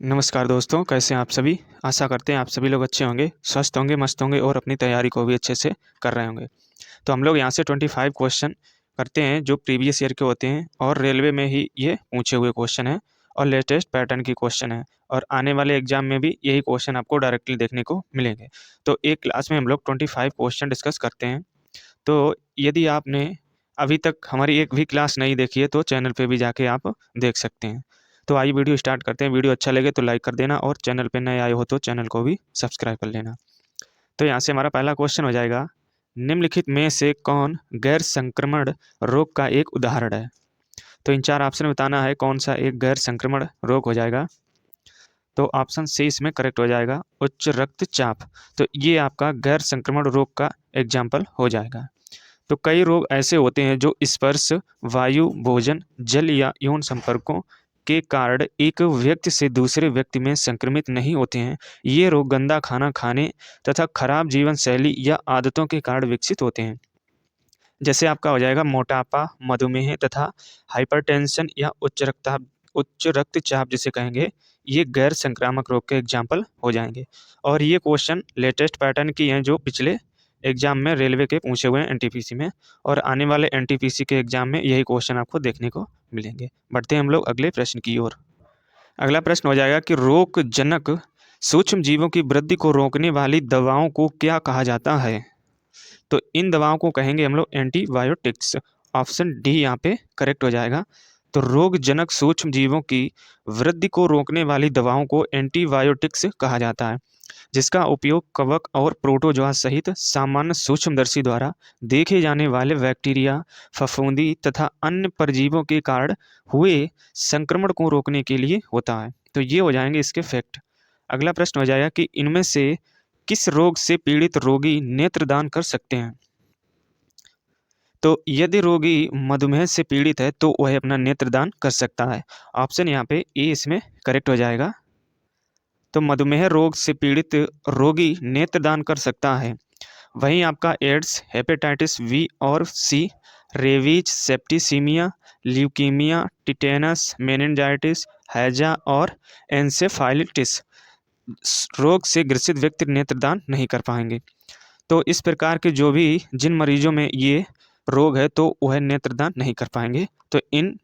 नमस्कार दोस्तों, कैसे हैं आप सभी। आशा करते हैं आप सभी लोग अच्छे होंगे, स्वस्थ होंगे, मस्त होंगे और अपनी तैयारी को भी अच्छे से कर रहे होंगे। तो हम लोग यहाँ से 25 क्वेश्चन करते हैं जो प्रीवियस ईयर के होते हैं और रेलवे में ही ये पूछे हुए क्वेश्चन हैं और लेटेस्ट पैटर्न की क्वेश्चन है और आने वाले एग्जाम में भी यही क्वेश्चन आपको डायरेक्टली देखने को मिलेंगे। तो एक क्लास में हम लोग 25 क्वेश्चन डिस्कस करते हैं। तो यदि आपने अभी तक हमारी एक भी क्लास नहीं देखी है तो चैनल पे भी जाके आप देख सकते हैं। तो आइए वीडियो स्टार्ट करते हैं। वीडियो अच्छा लगे तो लाइक कर देना और चैनल पे नए आए हो तो चैनल को भी सब्सक्राइब कर लेना। तो यहाँ से हमारा पहला क्वेश्चन हो जाएगा, निम्नलिखित में से कौन गैर संक्रमण रोग का एक उदाहरण है। तो इन चार ऑप्शन में बताना है कौन सा एक गैर संक्रमण रोग हो जाएगा। तो ऑप्शन सी इसमें करेक्ट हो जाएगा, उच्च रक्तचाप। तो ये आपका गैर संक्रमण रोग का एग्जाम्पल हो जाएगा। तो कई रोग ऐसे होते हैं जो स्पर्श, वायु, भोजन, जल या यौन संपर्कों के कारण एक व्यक्ति से दूसरे व्यक्ति में संक्रमित नहीं होते हैं। ये रोग गंदा खाना खाने तथा खराब जीवन शैली या आदतों के कारण विकसित होते हैं। जैसे आपका हो जाएगा मोटापा, मधुमेह तथा हाइपरटेंशन या उच्च रक्तचाप जिसे कहेंगे, ये गैर संक्रामक रोग के एग्जाम्पल हो जाएंगे। और ये क्वेश्चन लेटेस्ट पैटर्न की हैं जो पिछले एग्जाम में रेलवे के पूछे हुए हैं एनटीपीसी में, और आने वाले एनटीपीसी के एग्जाम में यही क्वेश्चन आपको देखने को मिलेंगे। बढ़ते हैं हम लोग अगले प्रश्न की ओर। अगला प्रश्न हो जाएगा कि रोगजनक सूक्ष्म जीवों की वृद्धि को रोकने वाली दवाओं को क्या कहा जाता है। तो इन दवाओं को कहेंगे हम लोग एंटीबायोटिक्स। ऑप्शन डी यहाँ पे करेक्ट हो जाएगा। तो रोगजनक सूक्ष्म जीवों की वृद्धि को रोकने वाली दवाओं को एंटीबायोटिक्स कहा जाता है, जिसका उपयोग कवक और प्रोटोजोआ सहित सामान्य सूक्ष्मदर्शी द्वारा देखे जाने वाले बैक्टीरिया, फफूंदी तथा अन्य परजीवों के कारण हुए संक्रमण को रोकने के लिए होता है। तो ये हो जाएंगे इसके फैक्ट। अगला प्रश्न हो जाएगा कि इनमें से किस रोग से पीड़ित रोगी नेत्रदान कर सकते हैं। तो यदि रोगी मधुमेह से पीड़ित है तो वह अपना नेत्रदान कर सकता है। ऑप्शन यहाँ पे ए इसमें करेक्ट हो जाएगा। तो मधुमेह रोग से पीड़ित रोगी नेत्रदान कर सकता है। वहीं आपका एड्स, हेपेटाइटिस बी और C, rabies, septicaemia, leukaemia, tetanus, meningitis, हैजा और एंसेफालिटिस रोग से ग्रसित व्यक्ति नेत्रदान नहीं कर पाएंगे। तो इस प्रकार के जो भी जिन मरीजों में ये रोग है तो वह नेत्रदान नहीं कर पाएंगे। तो इन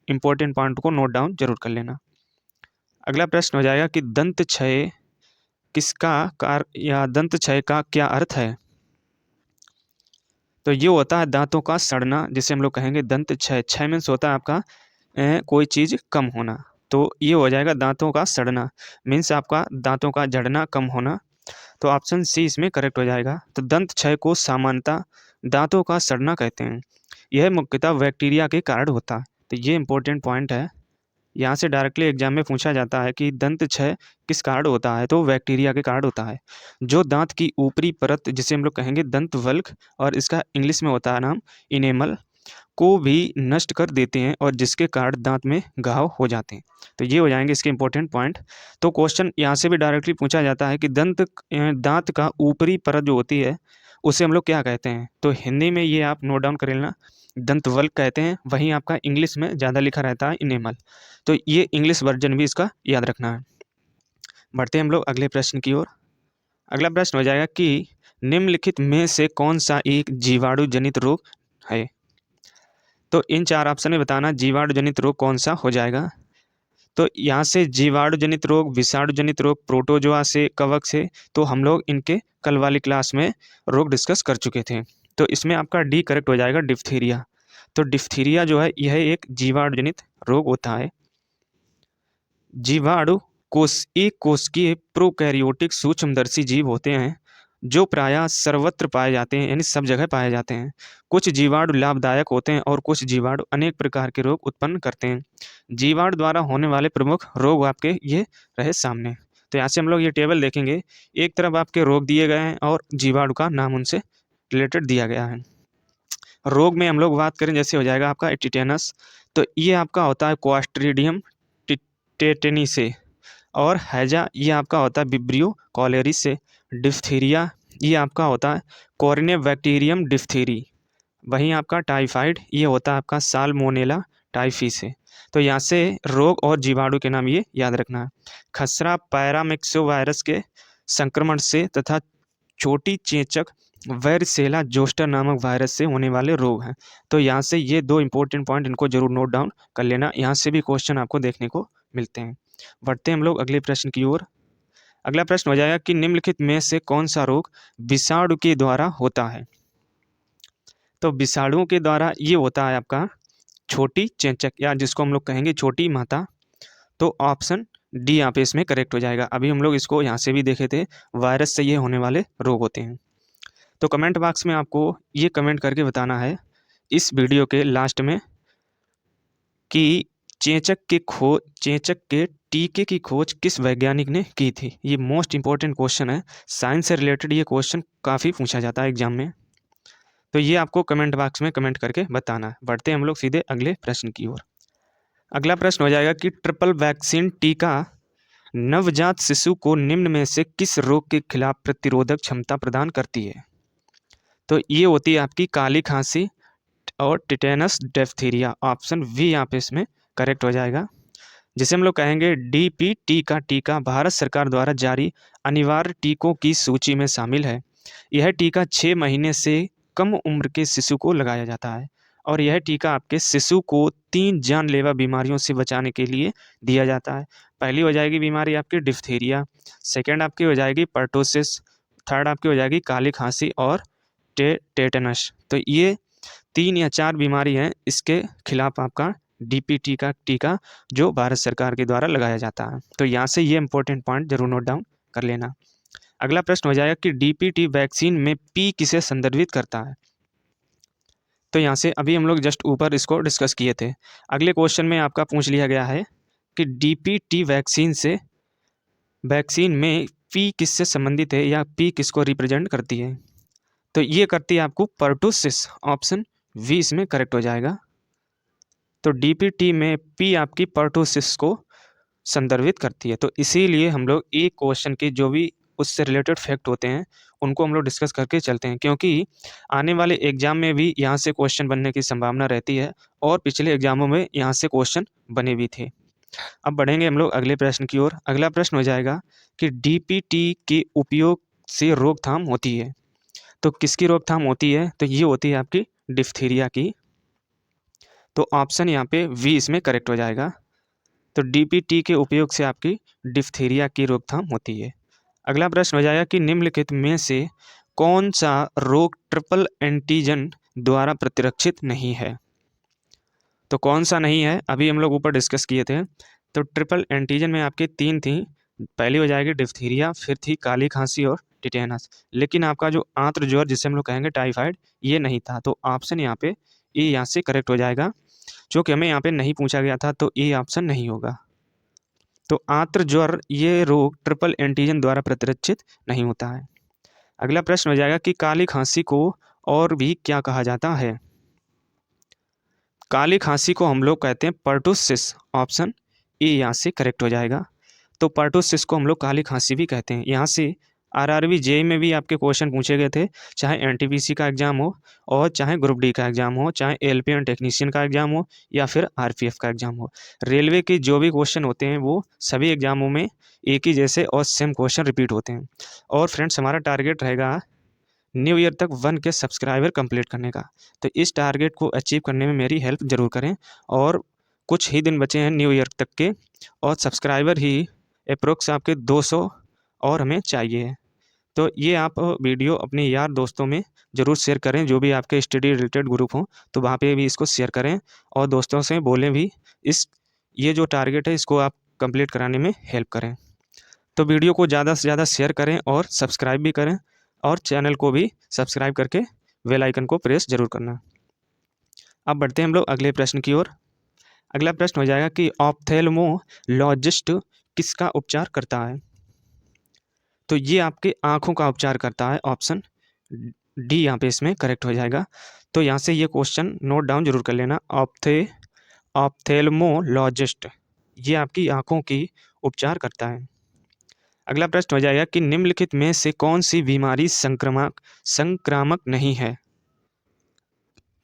इम्पोर्टेंट पॉइंट को नोट डाउन जरूर कर लेना। अगला प्रश्न हो जाएगा कि दंत क्षय किसका कार या दंत क्षय का क्या अर्थ है। तो ये होता है दांतों का सड़ना, जिसे हम लोग कहेंगे दंत क्षय। क्षय मीन्स होता है आपका कोई चीज़ कम होना। तो ये हो जाएगा दांतों का सड़ना, मीन्स आपका दांतों का झड़ना, कम होना। तो ऑप्शन सी इसमें करेक्ट हो जाएगा। तो दंत क्षय को सामान्यतः दांतों का सड़ना कहते हैं। यह मुख्यतः बैक्टीरिया के कारण होता है। तो ये इंपॉर्टेंट पॉइंट है, यहाँ से डायरेक्टली एग्जाम में पूछा जाता है कि दंत क्षय किस कारण होता है, तो बैक्टीरिया के कारण होता है, जो दांत की ऊपरी परत जिसे हम लोग कहेंगे दंत वल्क और इसका इंग्लिश में होता है नाम इनेमल को भी नष्ट कर देते हैं और जिसके कारण दांत में घाव हो जाते हैं। तो ये हो जाएंगे इसके इंपॉर्टेंट पॉइंट। तो क्वेश्चन यहाँ से भी डायरेक्टली पूछा जाता है कि दांत का ऊपरी परत जो होती है उसे हम लोग क्या कहते हैं। तो हिंदी में ये आप नोट डाउन कर लेना, दंतवल्क कहते हैं। वहीं आपका इंग्लिश में ज़्यादा लिखा रहता है इनेमल। तो ये इंग्लिश वर्जन भी इसका याद रखना है। बढ़ते हैं हम लोग अगले प्रश्न की ओर। अगला प्रश्न हो जाएगा कि निम्नलिखित में से कौन सा एक जीवाणु जनित रोग है। तो इन चार ऑप्शन में बताना जीवाणु जनित रोग कौन सा हो जाएगा। तो यहाँ से जीवाणु जनित रोग, विषाणु जनित रोग, प्रोटोजोआ से, कवक से, तो हम लोग इनके कल वाली क्लास में रोग डिस्कस कर चुके थे। तो इसमें आपका डी करेक्ट हो जाएगा, डिप्थीरिया। तो डिप्थीरिया जो है यह एक जीवाणु जनित रोग होता है। जीवाणु एक कोशिकीय प्रोकैरियोटिक सूक्ष्मदर्शी जीव होते हैं जो प्रायः सर्वत्र पाए जाते हैं, यानी सब जगह पाए जाते हैं। कुछ जीवाणु लाभदायक होते हैं और कुछ जीवाणु अनेक प्रकार के रोग उत्पन्न करते हैं। जीवाणु द्वारा होने वाले प्रमुख रोग आपके ये रहे सामने। तो यहाँ से हम लोग ये टेबल देखेंगे, एक तरफ आपके रोग दिए गए हैं और जीवाणु का नाम उनसे रिलेटेड दिया गया है। रोग में हम लोग बात करें, जैसे हो जाएगा आपका टिटेनस। तो ये आपका होता है क्लोस्ट्रीडियम टेटेनी से, और हैजा ये आपका होता है विब्रियो कॉलेरिस से। डिप्थीरिया ये आपका होता है कोरिनेबैक्टीरियम डिप्थीरी। वहीं आपका टाइफाइड ये होता है आपका साल्मोनेला टाइफी से। तो यहाँ से रोग और जीवाणु के नाम ये याद रखना है। खसरा पैरामिक्सो वायरस के संक्रमण से तथा छोटी चेचक वैरसेला जोस्टर नामक वायरस से होने वाले रोग हैं। तो यहाँ से ये 2 इंपॉर्टेंट पॉइंट इनको जरूर नोट डाउन कर लेना, यहाँ से भी क्वेश्चन आपको देखने को मिलते हैं। बढ़ते हैं हम लोग अगले प्रश्न की ओर। अगला प्रश्न हो जाएगा कि निम्नलिखित में से कौन सा रोग विषाणु के द्वारा होता है। तो विषाणुओं के द्वारा ये होता है आपका छोटी चेचक, या जिसको हम लोग कहेंगे छोटी माता। तो ऑप्शन डी यहाँ पे इसमें करेक्ट हो जाएगा। अभी हम लोग इसको यहाँ से भी देखे थे, वायरस से ये होने वाले रोग होते हैं। तो कमेंट बॉक्स में आपको ये कमेंट करके बताना है इस वीडियो के लास्ट में कि चेचक के टीके की खोज किस वैज्ञानिक ने की थी। ये मोस्ट इंपॉर्टेंट क्वेश्चन है, साइंस से रिलेटेड ये क्वेश्चन काफ़ी पूछा जाता है एग्जाम में। तो ये आपको कमेंट बॉक्स में कमेंट करके बताना है। बढ़ते हैं हम लोग सीधे अगले प्रश्न की ओर। अगला प्रश्न हो जाएगा कि ट्रिपल वैक्सीन टीका नवजात शिशु को निम्न में से किस रोग के खिलाफ प्रतिरोधक क्षमता प्रदान करती है। तो ये होती है आपकी काली खांसी और टिटेनस डिप्थीरिया। ऑप्शन वी यहाँ पे इसमें करेक्ट हो जाएगा, जिसे हम लोग कहेंगे डीपीटी का टीका भारत सरकार द्वारा जारी अनिवार्य टीकों की सूची में शामिल है। यह टीका 6 महीने से कम उम्र के शिशु को लगाया जाता है और यह टीका आपके शिशु को 3 जानलेवा बीमारियों से बचाने के लिए दिया जाता है। पहली हो जाएगी बीमारी आपकी डिप्थीरिया, सेकेंड आपकी हो जाएगी पर्टोसिस, थर्ड आपकी हो जाएगी काली खांसी और टेटनस। तो ये 3 या 4 बीमारी हैं, इसके खिलाफ आपका डीपीटी का टीका जो भारत सरकार के द्वारा लगाया जाता है। तो यहाँ से ये इंपॉर्टेंट पॉइंट जरूर नोट डाउन कर लेना। अगला प्रश्न हो जाएगा कि डीपीटी वैक्सीन में पी किसे संदर्भित करता है। तो यहाँ से अभी हम लोग जस्ट ऊपर इसको डिस्कस किए थे। अगले क्वेश्चन में आपका पूछ लिया गया है कि डीपीटी वैक्सीन में पी किससे संबंधित है या पी किसको रिप्रेजेंट करती है। तो ये करती है आपको पर्टुसिस। ऑप्शन वी इसमें करेक्ट हो जाएगा। तो डीपीटी में पी आपकी पर्टुसिस को संदर्भित करती है। तो इसीलिए हम लोग एक क्वेश्चन के जो भी उससे रिलेटेड फैक्ट होते हैं उनको हम लोग डिस्कस करके चलते हैं, क्योंकि आने वाले एग्जाम में भी यहाँ से क्वेश्चन बनने की संभावना रहती है और पिछले एग्जामों में यहाँ से क्वेश्चन बने भी थे। अब बढ़ेंगे हम लोग अगले प्रश्न की ओर। अगला प्रश्न हो जाएगा कि डीपीटी के उपयोग से रोकथाम होती है। तो किसकी रोकथाम होती है। तो ये होती है आपकी डिप्थीरिया की। तो ऑप्शन यहाँ पे वी इसमें करेक्ट हो जाएगा। तो डीपीटी के उपयोग से आपकी डिप्थीरिया की रोकथाम होती है। अगला प्रश्न हो जाएगा कि निम्नलिखित में से कौन सा रोग ट्रिपल एंटीजन द्वारा प्रतिरक्षित नहीं है। तो कौन सा नहीं है, अभी हम लोग ऊपर डिस्कस किए थे। तो ट्रिपल एंटीजन में आपके 3 थी। पहली हो जाएगी डिप्थीरिया, फिर थी काली खांसी और टिटेनस। लेकिन आपका जो आंत्र ज्वर जिसे हम लोग कहेंगे टाइफाइड, ये नहीं था। तो ऑप्शन यहाँ पे ए यहाँ से करेक्ट हो जाएगा। जो कि हमें यहाँ पे नहीं पूछा गया था, तो ए ऑप्शन नहीं होगा। तो आंत्र ज्वर ये रोग ट्रिपल एंटीजन द्वारा प्रतिरक्षित नहीं होता है। अगला प्रश्न हो जाएगा कि काली खांसी को और भी क्या कहा जाता है। काली खांसी को हम लोग कहते हैं पर्टुसिस। ऑप्शन ए यहाँ से करेक्ट हो जाएगा। तो पर्टुसिस को हम लोग काली खांसी भी कहते हैं। यहाँ से आरआरबी जेईई में भी आपके क्वेश्चन पूछे गए थे, चाहे एनटीपीसी का एग्जाम हो और चाहे ग्रुप डी का एग्जाम हो, चाहे एलपीएन टेक्नीशियन का एग्जाम हो या फिर आरपीएफ का एग्जाम हो। रेलवे के जो भी क्वेश्चन होते हैं वो सभी एग्जामों में एक ही जैसे और सेम क्वेश्चन रिपीट होते हैं। और फ्रेंड्स हमारा टारगेट रहेगा न्यू ईयर तक 1 के सब्सक्राइबर कंप्लीट करने का। तो इस टारगेट को अचीव करने में मेरी हेल्प ज़रूर करें। और कुछ ही दिन बचे हैं न्यू ईयर तक के, और सब्सक्राइबर ही अप्रोक्स आपके 200 और हमें चाहिए। तो ये आप वीडियो अपने यार दोस्तों में ज़रूर शेयर करें, जो भी आपके स्टडी रिलेटेड ग्रुप हों तो वहाँ पे भी इसको शेयर करें और दोस्तों से बोलें भी ये जो टारगेट है इसको आप कंप्लीट कराने में हेल्प करें। तो वीडियो को ज़्यादा से ज़्यादा शेयर करें और सब्सक्राइब भी करें, और चैनल को भी सब्सक्राइब करके बेल आइकन को प्रेस जरूर करना। अब बढ़ते हैं हम लोग अगले प्रश्न की ओर। अगला प्रश्न हो जाएगा कि ऑप्थेल्मोलॉजिस्ट किसका उपचार करता है। तो ये आपके आँखों का उपचार करता है। ऑप्शन डी यहाँ पे इसमें करेक्ट हो जाएगा। तो यहाँ से ये क्वेश्चन नोट डाउन जरूर कर लेना। ऑप्थेल्मोलॉजिस्ट ये आपकी आँखों की उपचार करता है। अगला प्रश्न हो जाएगा कि निम्नलिखित में से कौन सी बीमारी संक्रामक नहीं है।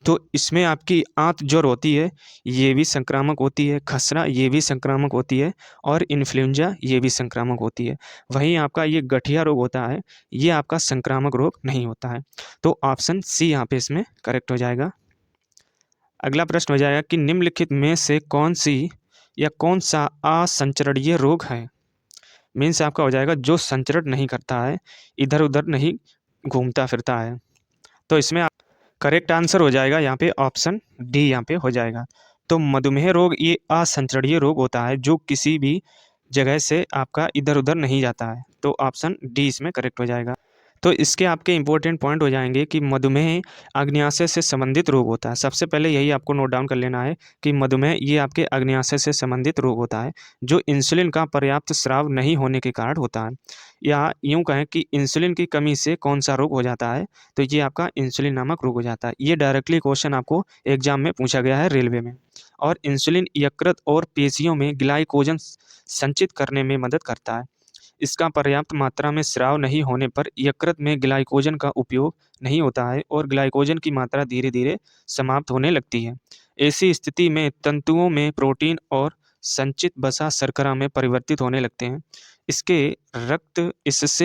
तो इसमें आपकी आंत ज्वर होती है, ये भी संक्रामक होती है, खसरा ये भी संक्रामक होती है, और इन्फ्लुएंजा ये भी संक्रामक होती है। वहीं आपका ये गठिया रोग होता है, ये आपका संक्रामक रोग नहीं होता है। तो ऑप्शन सी यहाँ पे इसमें करेक्ट हो जाएगा। अगला प्रश्न हो जाएगा कि निम्नलिखित में से कौन सी या कौन सा असंचरणीय रोग है। मीन्स आपका हो जाएगा जो संचरण नहीं करता है, इधर उधर नहीं घूमता फिरता है। तो इसमें करेक्ट आंसर हो जाएगा यहाँ पे ऑप्शन डी यहाँ पे हो जाएगा। तो मधुमेह रोग ये असंचरणीय रोग होता है जो किसी भी जगह से आपका इधर उधर नहीं जाता है। तो ऑप्शन डी इसमें करेक्ट हो जाएगा। तो इसके आपके इंपॉर्टेंट पॉइंट हो जाएंगे कि मधुमेह अग्न्याशय से संबंधित रोग होता है। सबसे पहले यही आपको नोट डाउन कर लेना है कि मधुमेह ये आपके अग्न्याशय से संबंधित रोग होता है जो इंसुलिन का पर्याप्त स्राव नहीं होने के कारण होता है, या यूं कहें कि इंसुलिन की कमी से कौन सा रोग हो जाता है, तो ये आपका इंसुलिन नामक रोग हो जाता है। ये डायरेक्टली क्वेश्चन आपको एग्जाम में पूछा गया है रेलवे में। और इंसुलिन यकृत और पेशियों में ग्लाइकोजन संचित करने में मदद करता है। इसका पर्याप्त मात्रा में स्राव नहीं होने पर यकृत में ग्लाइकोजन का उपयोग नहीं होता है और ग्लाइकोजन की मात्रा धीरे धीरे समाप्त होने लगती है। ऐसी स्थिति में तंतुओं में प्रोटीन और संचित वसा शर्करा में परिवर्तित होने लगते हैं। इससे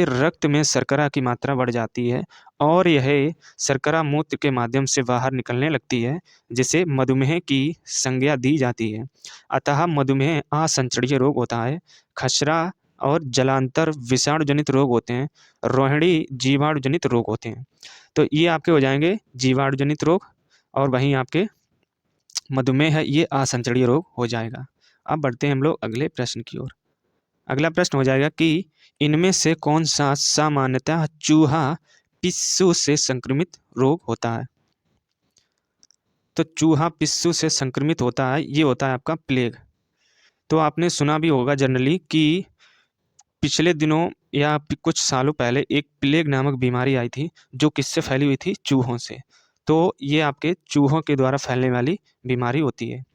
रक्त में शर्करा की मात्रा बढ़ जाती है और यह शर्करा मूत्र के माध्यम से बाहर निकलने लगती है, जिसे मधुमेह की संज्ञा दी जाती है। अतः मधुमेह असंचरणीय रोग होता है। खसरा और जलांतर विषाणु जनित रोग होते हैं। रोहिणी जीवाणु जनित रोग होते हैं। तो ये आपके हो जाएंगे जीवाणु जनित रोग, और वहीं आपके मधुमेह है ये असंचरणीय रोग हो जाएगा। अब बढ़ते हैं हम लोग अगले प्रश्न की ओर। अगला प्रश्न हो जाएगा कि इनमें से कौन सा सामान्यतः चूहा पिस्सू से संक्रमित रोग होता है। तो चूहा पिस्सू से संक्रमित होता है, ये होता है आपका प्लेग। तो आपने सुना भी होगा जनरली कि पिछले दिनों या कुछ सालों पहले एक प्लेग नामक बीमारी आई थी जो किससे फैली हुई थी, चूहों से। तो ये आपके चूहों के द्वारा फैलने वाली बीमारी होती है।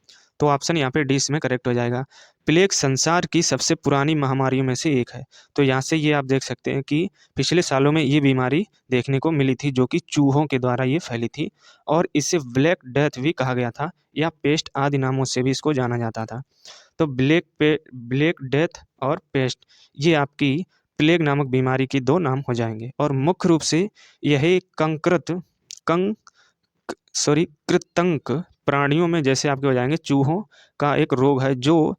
तो ऑप्शन यहाँ पे डी इसमें करेक्ट हो जाएगा। प्लेग संसार की सबसे पुरानी महामारियों में से एक है। तो यहाँ से ये आप देख सकते हैं कि पिछले सालों में ये बीमारी देखने को मिली थी जो कि चूहों के द्वारा ये फैली थी, और इसे ब्लैक डेथ भी कहा गया था, या पेस्ट आदि नामों से भी इसको जाना जाता था। तो ब्लैक डेथ और पेस्ट ये आपकी प्लेग नामक बीमारी की दो नाम हो जाएंगे। और मुख्य रूप से यह कृंतक प्राणियों में जैसे आपके हो जाएंगे चूहों का एक रोग है जो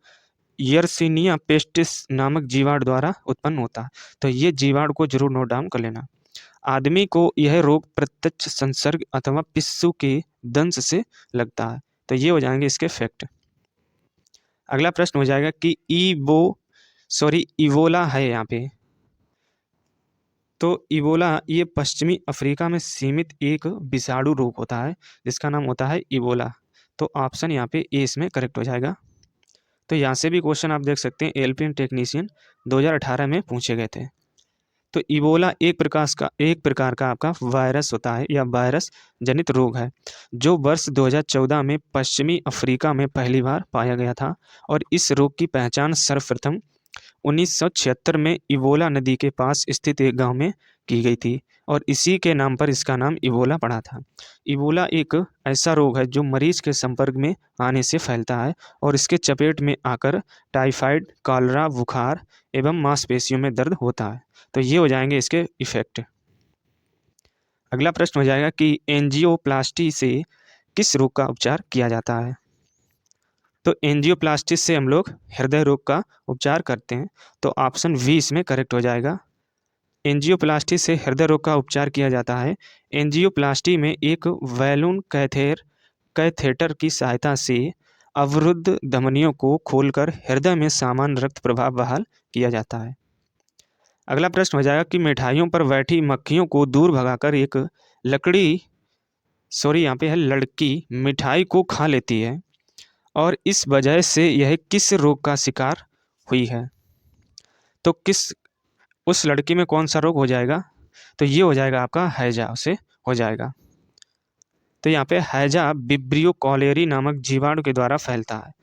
यर्सिनिया पेस्टिस नामक जीवाणु द्वारा उत्पन्न होता है। तो ये जीवाणु को जरूर नोट डाउन कर लेना। आदमी को यह रोग प्रत्यक्ष संसर्ग अथवा पिस्सू के दंश से लगता है। तो ये हो जाएंगे इसके फैक्ट। अगला प्रश्न हो जाएगा कि इवोला है यहाँ पे। तो इबोला ये पश्चिमी अफ्रीका में सीमित एक विषाणु रोग होता है जिसका नाम होता है इबोला। तो ऑप्शन यहाँ पे ए इसमें करेक्ट हो जाएगा। तो यहाँ से भी क्वेश्चन आप देख सकते हैं एलपीएन टेक्नीशियन 2018 में पूछे गए थे। तो इबोला एक प्रकार का आपका वायरस होता है या वायरस जनित रोग है जो वर्ष 2014 में पश्चिमी अफ्रीका में पहली बार पाया गया था, और इस रोग की पहचान सर्वप्रथम 1976 में इबोला नदी के पास स्थित एक गांव में की गई थी, और इसी के नाम पर इसका नाम इबोला पड़ा था। इबोला एक ऐसा रोग है जो मरीज के संपर्क में आने से फैलता है और इसके चपेट में आकर टाइफाइड, कॉलरा, बुखार एवं मांसपेशियों में दर्द होता है। तो ये हो जाएंगे इसके इफेक्ट। अगला प्रश्न हो जाएगा कि एंजियोप्लास्टी से किस रोग का उपचार किया जाता है। तो एंजियोप्लास्टी से हम लोग हृदय रोग का उपचार करते हैं। तो ऑप्शन वी इसमें करेक्ट हो जाएगा। एंजियोप्लास्टी से हृदय रोग का उपचार किया जाता है। एंजियोप्लास्टी में एक बैलून कैथेटर की सहायता से अवरुद्ध धमनियों को खोलकर हृदय में सामान्य रक्त प्रवाह बहाल किया जाता है। अगला प्रश्न हो जाएगा कि मिठाइयों पर बैठी मक्खियों को दूर भगाकर एक यहाँ पे है लड़की मिठाई को खा लेती है, और इस वजह से यह किस रोग का शिकार हुई है। तो उस लड़की में कौन सा रोग हो जाएगा, तो ये हो जाएगा आपका हैजा से हो जाएगा। तो यहाँ पे हैजा विब्रियो कॉलेरी नामक जीवाणु के द्वारा फैलता है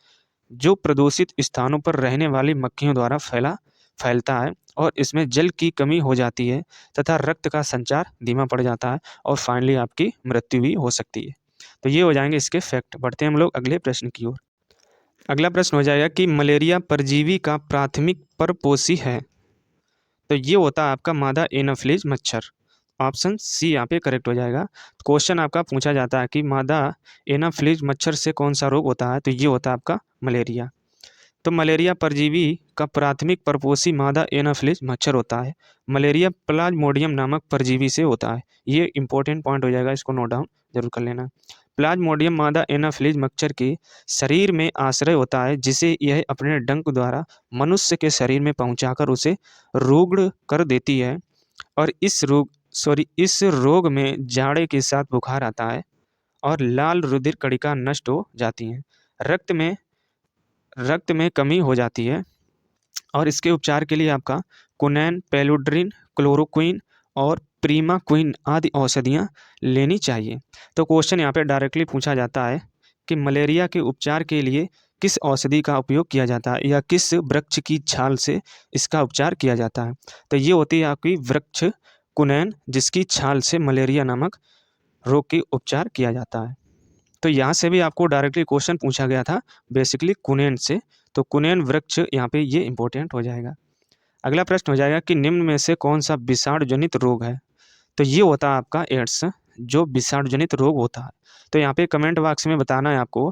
जो प्रदूषित स्थानों पर रहने वाली मक्खियों द्वारा फैलता है, और इसमें जल की कमी हो जाती है तथा रक्त का संचार धीमा पड़ जाता है और फाइनली आपकी मृत्यु भी हो सकती है। तो ये हो जाएंगे इसके फैक्ट। बढ़ते हैं हम लोग अगले प्रश्न की ओर। अगला प्रश्न हो जाएगा कि मलेरिया परजीवी का प्राथमिक परपोषी है। तो ये होता है आपका मादा एनाफिलीज मच्छर। ऑप्शन सी यहाँ पे करेक्ट हो जाएगा। क्वेश्चन आपका पूछा जाता है कि मादा एनाफिलीज मच्छर से कौन सा रोग होता है, तो ये होता है आपका मलेरिया। तो मलेरिया परजीवी का प्राथमिक परपोषी मादा एनाफिलीज मच्छर होता है। मलेरिया प्लाज्मोडियम नामक परजीवी से होता है। ये इंपॉर्टेंट पॉइंट हो जाएगा, इसको नोट डाउन जरूर कर लेना। प्लाज्मोडियम मादा एनाफिलीज मच्छर के शरीर में आश्रय होता है, जिसे यह अपने डंक द्वारा मनुष्य के शरीर में पहुंचाकर उसे रुग्ण कर देती है। और इस रोग में जाड़े के साथ बुखार आता है और लाल रुधिर कणिका नष्ट हो जाती हैं। रक्त में कमी हो जाती है और इसके उपचार के लिए आपका कुनैन, पेलुड्रिन, क्लोरोक्विन और प्रीमाक्विन आदि औषधियाँ लेनी चाहिए। तो क्वेश्चन यहाँ पे डायरेक्टली पूछा जाता है कि मलेरिया के उपचार के लिए किस औषधि का उपयोग किया जाता है या किस वृक्ष की छाल से इसका उपचार किया जाता है। तो ये होती है आपकी वृक्ष कुनैन, जिसकी छाल से मलेरिया नामक रोग की उपचार किया जाता है। तो यहाँ से भी आपको डायरेक्टली क्वेश्चन पूछा गया था बेसिकली कुनैन से, तो कुनैन वृक्ष यहाँ पे ये इंपॉर्टेंट हो जाएगा। अगला प्रश्न हो जाएगा कि निम्न में से कौन सा विषाणु जनित रोग है। तो ये होता है आपका एड्स, जो विषाणु जनित रोग होता है। तो यहाँ पे कमेंट बॉक्स में बताना है आपको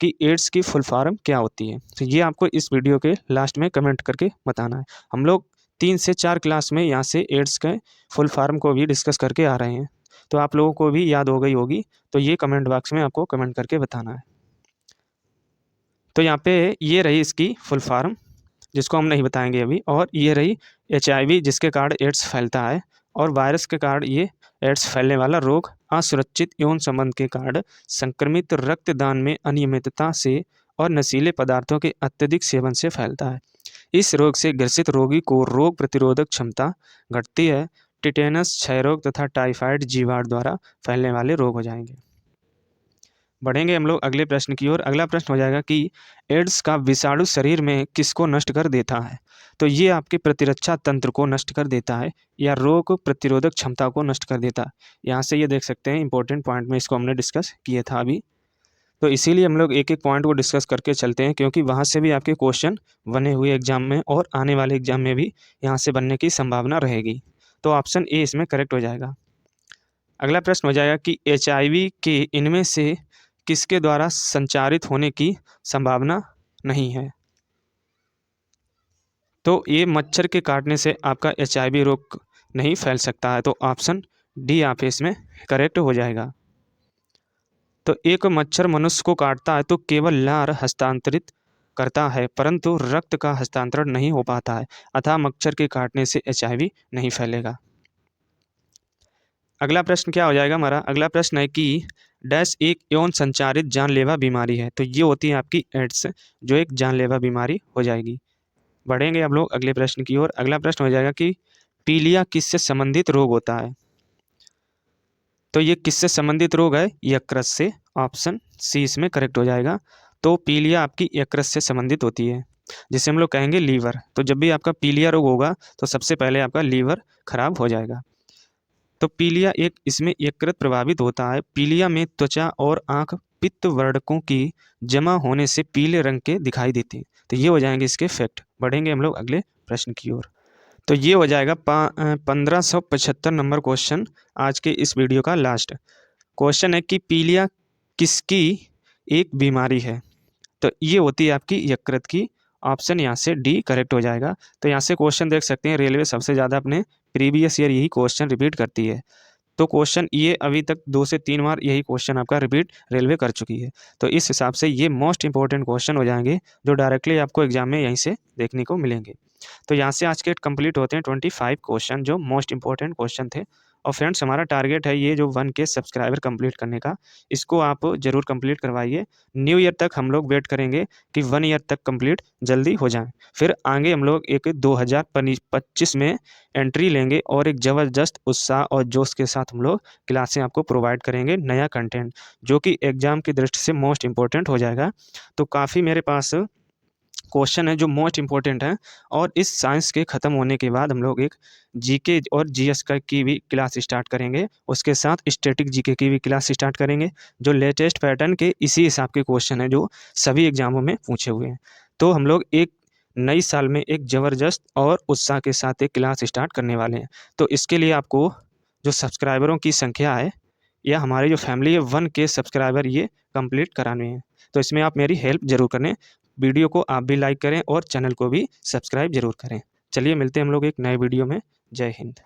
कि एड्स की फुल फॉर्म क्या होती है। तो ये आपको इस वीडियो के लास्ट में कमेंट करके बताना है। हम लोग 3 से 4 क्लास में यहाँ से एड्स के फुल फॉर्म को भी डिस्कस करके आ रहे हैं, तो आप लोगों को भी याद हो गई होगी। तो ये कमेंट बॉक्स में आपको कमेंट करके बताना है। तो यहाँ पे ये रही इसकी फुल फॉर्म, जिसको हम नहीं बताएंगे अभी। और ये रही HIV, जिसके कारण एड्स फैलता है, और वायरस के कारण ये एड्स फैलने वाला रोग असुरक्षित यौन संबंध के कारण, संक्रमित रक्तदान में अनियमितता से और नशीले पदार्थों के अत्यधिक सेवन से फैलता है। इस रोग से ग्रसित रोगी को रोग प्रतिरोधक क्षमता घटती है। टिटेनस, क्षय रोग तथा टाइफाइड जीवाणु द्वारा फैलने वाले रोग हो जाएंगे। बढ़ेंगे हम लोग अगले प्रश्न की ओर। अगला प्रश्न हो जाएगा कि एड्स का विषाणु शरीर में किसको नष्ट कर देता है। तो ये आपके प्रतिरक्षा तंत्र को नष्ट कर देता है या रोग प्रतिरोधक क्षमता को नष्ट कर देता है। यहाँ से ये देख सकते हैं इंपॉर्टेंट पॉइंट में इसको हमने डिस्कस किया था अभी। तो इसीलिए हम लोग एक एक पॉइंट को डिस्कस करके चलते हैं, क्योंकि वहाँ से भी आपके क्वेश्चन बने हुए एग्जाम में और आने वाले एग्जाम में भी यहाँ से बनने की संभावना रहेगी। तो ऑप्शन ए इसमें करेक्ट हो जाएगा। अगला प्रश्न हो जाएगा कि HIV के इनमें से किसके द्वारा संचारित होने की संभावना नहीं है। तो ये मच्छर के काटने से आपका HIV रोग नहीं फैल सकता है। तो ऑप्शन डी आप इसमें करेक्ट हो जाएगा। तो एक मच्छर मनुष्य को काटता है तो केवल लार हस्तांतरित करता है, परंतु रक्त का हस्तांतरण नहीं हो पाता है, अतः मच्छर के काटने से HIV नहीं फैलेगा। अगला प्रश्न क्या हो जाएगा हमारा। अगला प्रश्न है कि डैश एक यौन संचारित जानलेवा बीमारी है। तो ये होती है आपकी एड्स, जो एक जानलेवा बीमारी हो जाएगी। बढ़ेंगे हम लोग अगले प्रश्न की ओर। अगला प्रश्न हो जाएगा कि पीलिया किससे संबंधित रोग होता है। तो ये किससे संबंधित रोग है, यकृत से। ऑप्शन सी इसमें करेक्ट हो जाएगा। तो पीलिया आपकी यकृत से संबंधित होती है, जिसे हम लोग कहेंगे लीवर। तो जब भी आपका पीलिया रोग होगा तो सबसे पहले आपका लीवर खराब हो जाएगा। तो पीलिया एक इसमें यकृत प्रभावित होता है। पीलिया में त्वचा और आंख पित्त वर्णकों की जमा होने से पीले रंग के दिखाई देते हैं। तो ये हो जाएंगे इसके फैक्ट। बढ़ेंगे हम लोग अगले प्रश्न की ओर। तो ये हो जाएगा 1575 नंबर क्वेश्चन, आज के इस वीडियो का लास्ट क्वेश्चन है कि पीलिया किसकी एक बीमारी है। तो ये होती है आपकी यकृत की। ऑप्शन यहाँ से डी करेक्ट हो जाएगा। तो यहाँ से क्वेश्चन देख सकते हैं, रेलवे सबसे ज़्यादा अपने प्रीवियस ईयर यही क्वेश्चन रिपीट करती है। तो क्वेश्चन ये अभी तक 2 से 3 बार यही क्वेश्चन आपका रिपीट रेलवे कर चुकी है। तो इस हिसाब से ये मोस्ट इंपॉर्टेंट क्वेश्चन हो जाएंगे, जो डायरेक्टली आपको एग्जाम में यहीं से देखने को मिलेंगे। तो यहाँ से आज के कंप्लीट होते हैं 25 क्वेश्चन, जो मोस्ट इंपॉर्टेंट क्वेश्चन थे। और फ्रेंड्स, हमारा टारगेट है ये जो 1K सब्सक्राइबर कंप्लीट करने का, इसको आप ज़रूर कंप्लीट करवाइए। न्यू ईयर तक हम लोग वेट करेंगे कि 1 ईयर तक कंप्लीट जल्दी हो जाए। फिर आगे हम लोग एक 2025 में एंट्री लेंगे और एक ज़बरदस्त उत्साह और जोश के साथ हम लोग क्लासें आपको प्रोवाइड करेंगे, नया कंटेंट, जो कि एग्ज़ाम की दृष्टि से मोस्ट इंपॉर्टेंट हो जाएगा। तो काफ़ी मेरे पास क्वेश्चन है जो मोस्ट इंपॉर्टेंट है। और इस साइंस के ख़त्म होने के बाद हम लोग एक जीके और जीएस का की भी क्लास स्टार्ट करेंगे, उसके साथ स्टैटिक जीके की भी क्लास स्टार्ट करेंगे, जो लेटेस्ट पैटर्न के इसी हिसाब के क्वेश्चन हैं जो सभी एग्जामों में पूछे हुए हैं। तो हम लोग एक नई साल में एक ज़बरदस्त और उत्साह के साथ एक क्लास स्टार्ट करने वाले हैं। तो इसके लिए आपको जो सब्सक्राइबरों की संख्या है या हमारी जो फैमिली है 1K सब्सक्राइबर ये कंप्लीट कराने हैं। तो इसमें आप मेरी हेल्प ज़रूर करें, वीडियो को आप भी लाइक करें और चैनल को भी सब्सक्राइब ज़रूर करें। चलिए मिलते हैं हम लोग एक नए वीडियो में। जय हिंद।